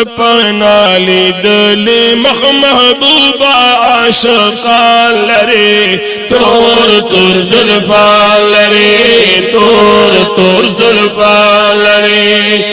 تپنالی دلی مخ محبوبا عاشقان لري تور تور زلفان لري تور تور زلفان لري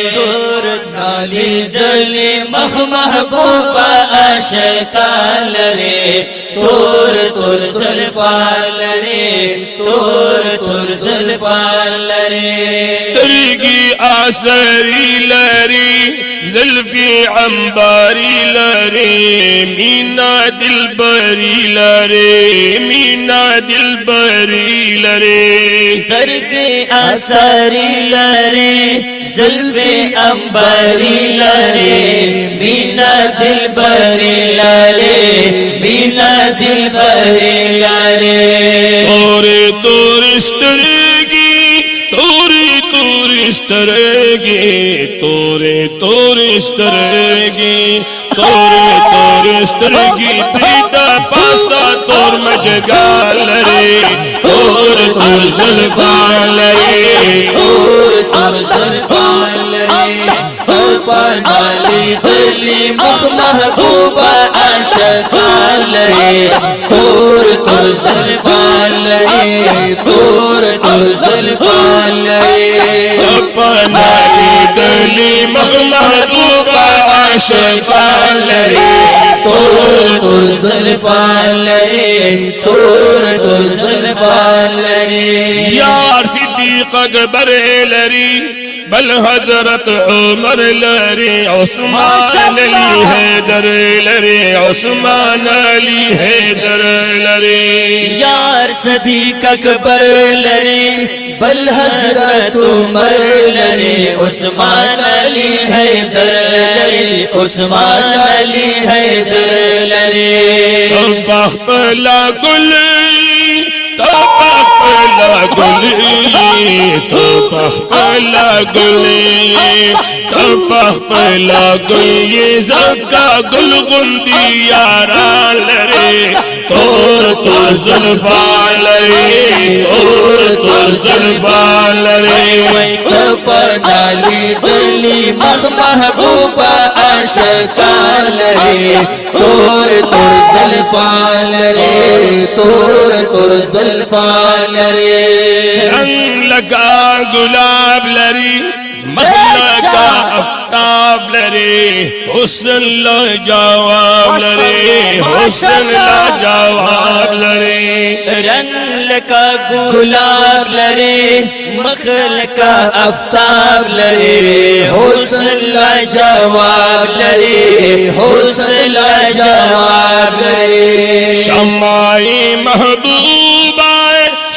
نالی دلی مخ محبوبا عاشقان لري تور تور زلفان لري تور تور زلفان لري سترگی آسری لري زلفی عنباری لري مینا دلبری لري مینا دلبری لري سترگی آسری لري زلفی عنبری لري مینا دلبری لري مینا دلبری لري توری توری سترگی توری توری سترگی توری توری سترگی توری توری سترگی پریدا پاسا تور مجگال لري تور تور زلفان لري تور تور زلفان لري پنالی دلی مخ محبوبا عاشقان لري تور تور زلفان لري تور تور زلفان لري پنالی دلی مخ محبوبا عاشقان لري تور تور زلفان لري تور تور زلفان لري یار صدیق اکبر لري بل حضرت عمر لري عثمان علی حیدر لري عثمان علی حیدر لري یار صدیق اکبر لري بل حضرت عمر لري عثمان علی حیدر لري عثمان علی حیدر لري پخپلا گلی پخپلا گلی پخپلا گلی پخپلا گلی زکا گل غندی یاران لري تور تور زلفان لري تور تور زلفان لري پنالی دلی مخ محبوبا عاشقان لري تور تور زلفان لري تور تور زلفان لري رنگ لگا گلاب لري مخلقا افتاب لري حسن لا جواب لري حسن لا جواب لري رنگ لکا گلاب لري مخل کا افتاب لري حسن لا جواب لري حسن لا جواب لري شمعی محبوبہ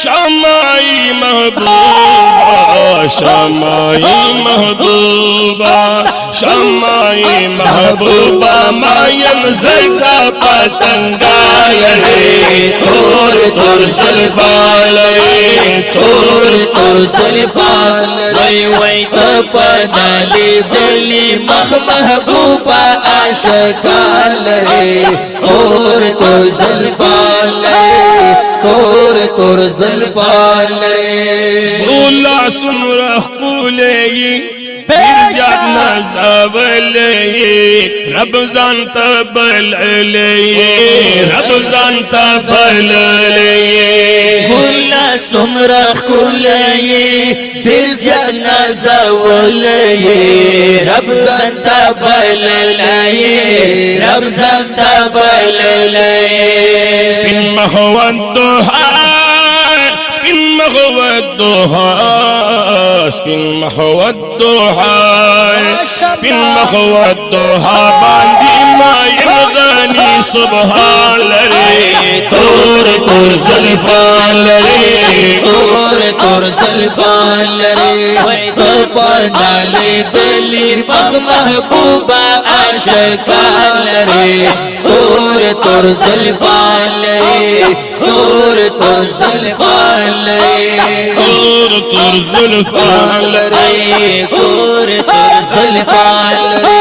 شمعی محبوبہ شمعی محبوبہ شمعی محبوبہ مایم زکا پتنگا لري تور تور زلفان لري تور تور زلفان لري وای پنالی دلی مخ محبوبا عاشقان لري تور تور زلفان لري تور تور زلفان لري بولا سمرخ قولي برجعت نزاولي رب زان تبل علي رب زان تبل علي كل سمرة كلي برزق نزاولي رب زان تبل علي رب زان تبل علي سبين محو الضحى سبين محو الضحى سبين محو الضحى سبين محو الضحى باندي ما يغني سبحان لري تور تور زلفان لري تور تور زلفان لري پنالی دلی مخ محبوبا عاشقان لري تور تور زلفان لري تور تور زلفان لري تور تور زلفان لري تور تور زلفان لري